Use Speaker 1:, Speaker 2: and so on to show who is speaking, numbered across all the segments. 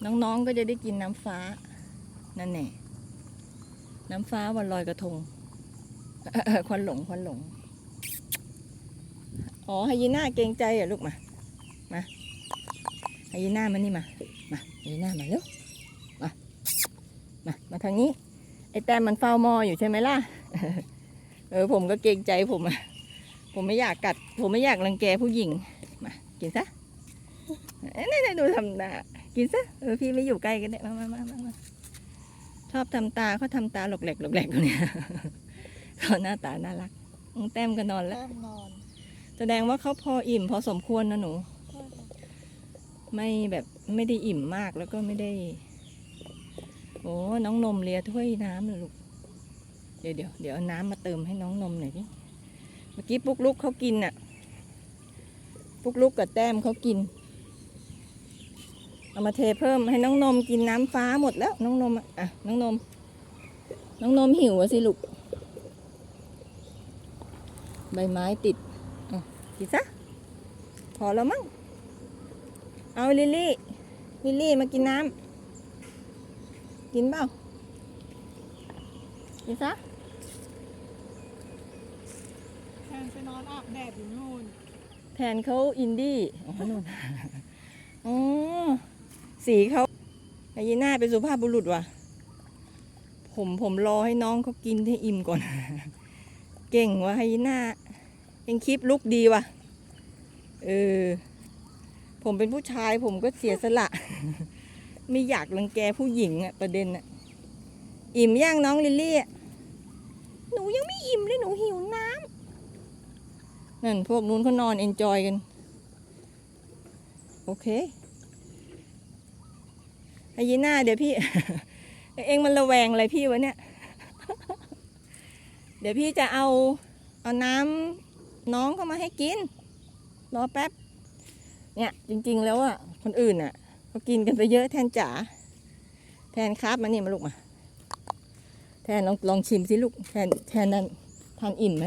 Speaker 1: น้องๆก็จะได้กินน้ำฟ้านั่นแน่น้ำฟ้าวันลอยกระทงควันหลงอ๋อไฮยีน่าเกรงใจเหรอลูกมาไฮยีน่ามานี่มาไฮยีน่ามาเร็วมาทางนี้ไอ้แต้มมันเฝ้ามออยู่ใช่ไหมล่ะผมก็เกรงใจผมไม่อยากกัดผมไม่อยากรังแกผู้หญิงมากินซะนี่ดูทำตากินซะพี่ไม่อยู่ใกล้กันเนี่ยมาชอบทำตาเขาทำตาหลกแหลกตรงเนี้ยเขาหน้าตาน่ารักแต้มก็นอนแล้วแสดงว่าเขาพออิ่มพอสมควรนะหนูไม่แบบไม่ได้อิ่มมากแล้วก็ไม่ได้โอ้น้องนมเลียถ้วยน้ำเลยลูกเดี๋ยวเอาน้ำมาเติมให้น้องนมหน่อยดิเมื่อกี้ปุ๊กลุกเขากินน่ะปุ๊กลุกกับแต้มเขากินเอามาเทเพิ่มให้น้องนมกินน้ำฟ้าหมดแล้วน้องนมอ่ะน้องนมหิวสิลูกใบไม้ติดกินซะพอแล้วมั้งเอาลิลลี่มากินน้ำกินเปล่ากินซะ
Speaker 2: แทนไปนอนอาบแดดอยู่นู่น
Speaker 1: แทนเขาอินดี้นู่นอ๋อสีเขาไฮยีน่าเป็นสุภาพบุรุษว่ะผมรอให้น้องเขากินให้อิ่มก่อนเก่งว่ะไฮยีน่ายังคลิปลุกดีว่ะผมเป็นผู้ชายผมก็เสียสละไม่อยากรังแกผู้หญิงอะประเด็นอะอิ่มย่างน้องลิลลี่หนูยังไม่อิ่มเลยหนูหิวน้ำนั่นพวกนู้นเขานอนเอนจอยกันโอเคไฮยีน่าเดี๋ยวพี่ เองมันระแวงอะไรพี่วะเนี่ยเดี๋ยวพี่จะเอาน้ำน้องเข้ามาให้กินรอแป๊บเนี่ยจริงๆแล้วอ่ะคนอื่นอ่ะเขากินกันไปเยอะแทนจ๋าแทนครับมานี่มาลูกมาแทนลองชิมสิลูกแทนนั้นทานอิ่มไหม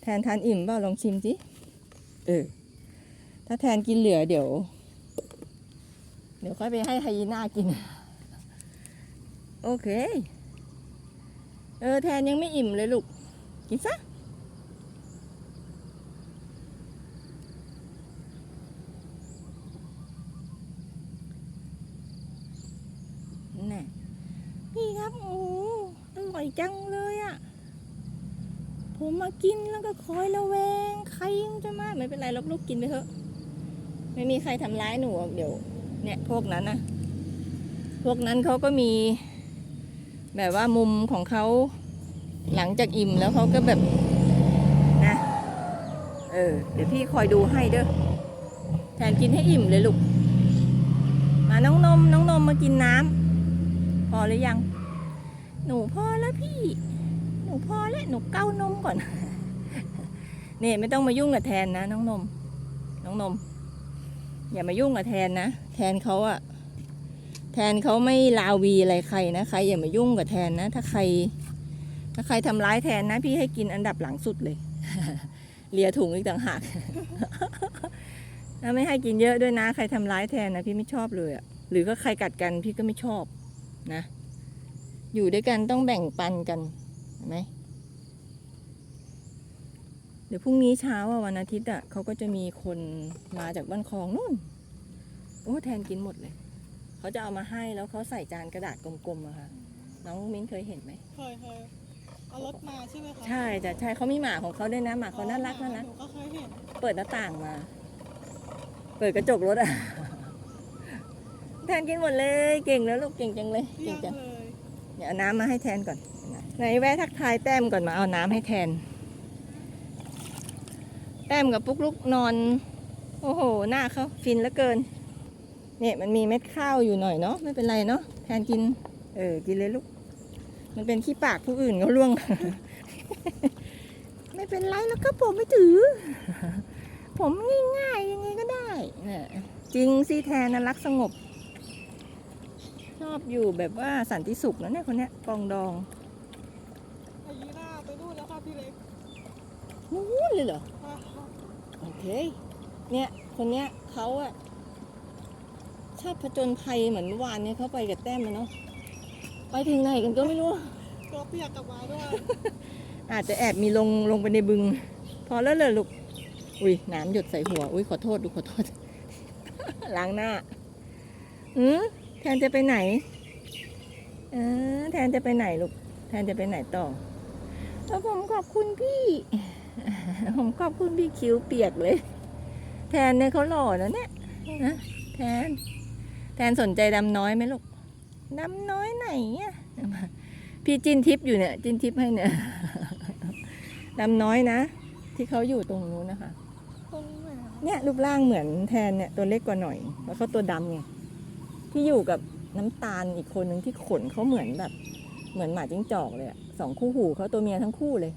Speaker 1: แทนทานอิ่มเปล่าลองชิมสิถ้าแทนกินเหลือเดี๋ยวค่อยไปให้ไฮยีน่ากินโอเคแทนยังไม่อิ่มเลยลูกกินซะน่ะพี่ครับโอ้อร่อยจังเลยอ่ะผมมากินแล้วก็คอยระแวงใครจะมาไม่เป็นไรลูกกินไปเถอะไม่มีใครทำร้ายหนูเดี๋ยวเนี่ยพวกนั้นเขาก็มีแบบว่ามุมของเขาหลังจากอิ่มแล้วเขาก็แบบนะเดี๋ยวพี่คอยดูให้เด้อแทนกินให้อิ่มเลยลูกมาน้องนมมากินน้ำพอหรือยังหนูพอแล้วพี่หนูพอแล้วหนูเก้านมก่อนเนี่ยไม่ต้องมายุ่งกับแทนนะน้องนมอย่ามายุ่งกับแทนนะแทนเขาไม่ลาวีอะไรใครนะใครอย่ามายุ่งกับแทนนะถ้าใครทำร้ายแทนนะพี่ให้กินอันดับหลังสุดเลย เลียถุงอีกต่างหากถ้าไม่ให้กินเยอะด้วยนะใครทำร้ายแทนนะพี่ไม่ชอบเลยอ่ะหรือก็ใครกัดกันพี่ก็ไม่ชอบนะอยู่ด้วยกันต้องแบ่งปันกันเห็นไหมเดี๋ยวพรุ่งนี้เช้าวันอาทิตย์เขาก็จะมีคนมาจากบ้านคลองนู่นโอ้แทนกินหมดเลยเขาจะเอามาให้แล้วเขาใส่จานกระดาษกลมๆอะค่ะน้องมิ้นเคยเห็นไหม
Speaker 2: เคยเอารถมาใช่ไหมคะ
Speaker 1: ใช่เขามีหมาของเขาด้วยนะหมาเขาน่ารัก
Speaker 2: หนูก็เคยเห็น
Speaker 1: เปิดหน้าต่างมาเปิดกระจกรถแทนกินหมดเลยเก่งแล้วลูกเก่งจังเลยเก่งจังเดี๋ยวเอาน้ำมาให้แทนก่อนไหนแวะทักทายแต้มก่อนมาเอาน้ำให้แทนแต้มกับปุ๊กลุกนอนโอ้โหหน้าเขาฟินเหลือเกินเนี่ยมันมีเม็ดข้าวอยู่หน่อยเนาะไม่เป็นไรเนาะแทนกินกินเลยลูกมันเป็นขี้ปากผู้อื่นเขาล่วง ไม่เป็นไรแล้วก็ผมไม่ถือ ผมง่ายๆยังไงก็ได้เนี่ยจริงสิแทนน่ารักสงบชอบอยู่แบบว่าสันติสุขนะเนี่ยคนเนี้ยปองดอง
Speaker 2: ไฮยีน่าไปนู่นแล้วค่ะพี่เล็ก
Speaker 1: นู่นเลยเหรอโอเคเนี่ยคนเนี้ยเขา ชาติผจญภัยเหมือนเมื่อวานเนี่ยเขาไปกับแต้มเลยเนาะไปถึงไหนกันก็ไม่รู้
Speaker 2: ตัวเปียกกลับมาด้วย
Speaker 1: อาจจะแอบมีลงไปในบึง พอแล้วเลยลูกอุ้ยน้ำหยดใส่หัวอุ้ยขอโทษลูกขอโทษ ล้างหน้าแทนจะไปไหนแทนจะไปไหนลูกแทนจะไปไหนต่อแล้วผมขอบคุณพี่ ผมขอบคุณพี่คิ้วเปียกเลย แทนเนี่ยเขาหล่อแล้วเนี่ยนะแทนสนใจดำน้อยไหมลูกดำน้อยไหนอ่ะพี่จินทิพย์อยู่เนี่ยจินทิพย์ให้เนี่ย ดำน้อยนะ ที่เขาอยู่ตรงนู้นนะคะ
Speaker 2: ตรงไหนอะ
Speaker 1: เนี่ยรูปร่างเหมือนแทนเนี่ยตัวเล็กกว่าหน่อยแล้วเขาตัวดำไงที่อยู่กับน้ำตาลอีกคนหนึ่งที่ขนเขาเหมือนแบบเหมือนหมาจิ้งจอกเลยอะสองคู่หูเขาตัวเมียทั้งคู่เลย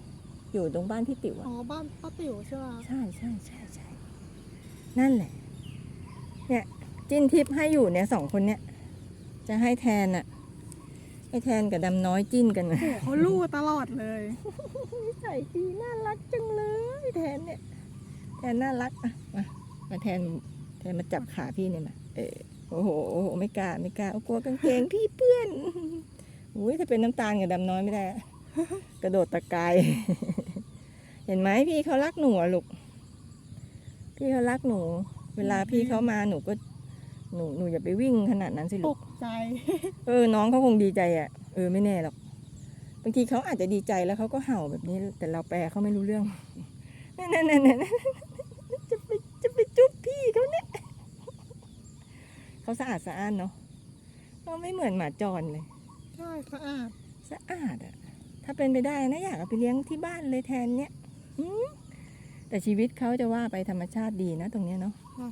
Speaker 1: อยู่ตรงบ้านพี่ติ๋วอะ
Speaker 2: อ๋อบ้านป้าติ๋วใช่ไหม
Speaker 1: ใช่นั่นแหละเนี่ยจิ้นทิพย์ให้อยู่เนี่ยสองคนเนี่ยจะให้แทนอะให้แทนกับดำน้อยจิ้นกันนะ
Speaker 2: โอ้โหเขาลู่ตลอดเลย
Speaker 1: นิสัยดีน่ารักจังเลยแทนเนี่ยแทนน่ารักอ่ะมาแทนมาจับขาพี่เนี่ยมาโอ้โหไม่กล้ากลัวกางเกงพี่เปื้อนอุ้ยถ้าเป็นน้ำตาลกับดำน้อยไม่ได้อะกระโดดตะกาย เห็นไหมพี่เขารักหนูอะลูกพี่เขารักหนู เวลาพี่เขามาหนูก็หนูอย่าไปวิ่งขนาดนั้นสิ
Speaker 2: ต
Speaker 1: ลูก
Speaker 2: กใจ
Speaker 1: น้องเขาคงดีใจอ่ะไม่แน่หรอกบางทีเขาอาจจะดีใจแล้วเขาก็เห่าแบบนี้ แต่เราแปลเขาไม่รู้เรื่อง นั่นจะไปจุ๊บพี่เขาเนี่ยเขาสะอาดสะอ้านเนาะเขาไม่เหมือนหมาจรเลย
Speaker 2: ใช่สะอาด
Speaker 1: สะอาดอะถ้าเป็นไปได้นะอยากเอาไปเลี้ยงที่บ้านเลยแทนเนี่ยแต่ชีวิตเขาจะว่าไปธรรมชาติดีนะตรงเนี้ยเนาะ
Speaker 2: ค่ะ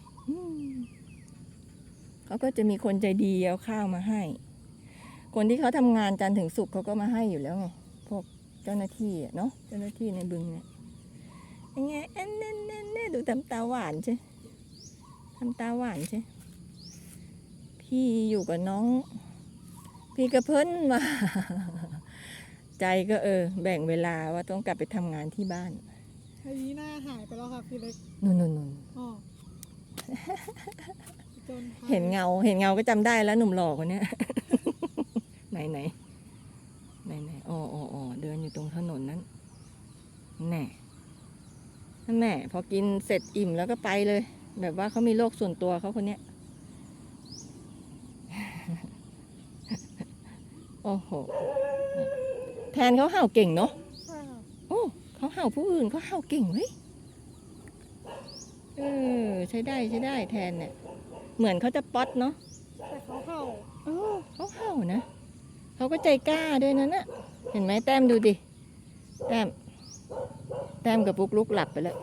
Speaker 1: เขาก็จะมีคนใจดีเอาข้าวมาให้ คนที่เขาทำงานจันทร์ถึงศุกร์เขาก็มาให้อยู่แล้วไงพวกเจ้าหน้าที่อะเนาะเจ้าหน้าที่ในบึงเนี่ยยังไงเน่ดูทำตาหวานใช่ทำตาหวานใช่พี่อยู่กับน้อง พี่กระเพิ่นว่า ใจก็แบ่งเวลาว่าต้องกลับไปทำงานที่บ้าน
Speaker 2: ไฮยีน่าหายไปแล้วค่ะพี่เล็ก
Speaker 1: นู่น
Speaker 2: อ๋อจนภัย
Speaker 1: เห็นเงาก็จำได้แล้วหนุ่มหล่อคนเนี้ย ไหนอ๋อเดินอยู่ตรงถนนนั้นแน่พอกินเสร็จอิ่มแล้วก็ไปเลย แบบว่าเขามีโลกส่วนตัวเขาคนเนี้ย โอ้โหแทนเขาเห่าเก่งเนาะ
Speaker 2: ใช่ค่ะ
Speaker 1: โอ้เขาเห่าผู้อื่นเขาเห่าเก่งเว้ยใช้ได้แทนเนี่ย เหมือนเขาจะป๊อตเนาะ
Speaker 2: แต่เขาเห่า
Speaker 1: เขาเห่านะเขาก็ใจกล้าด้วยนะน่ะเห็นไหมแต้มดูดิแต้มกับปุ๊กลุกหลับไปแล้ว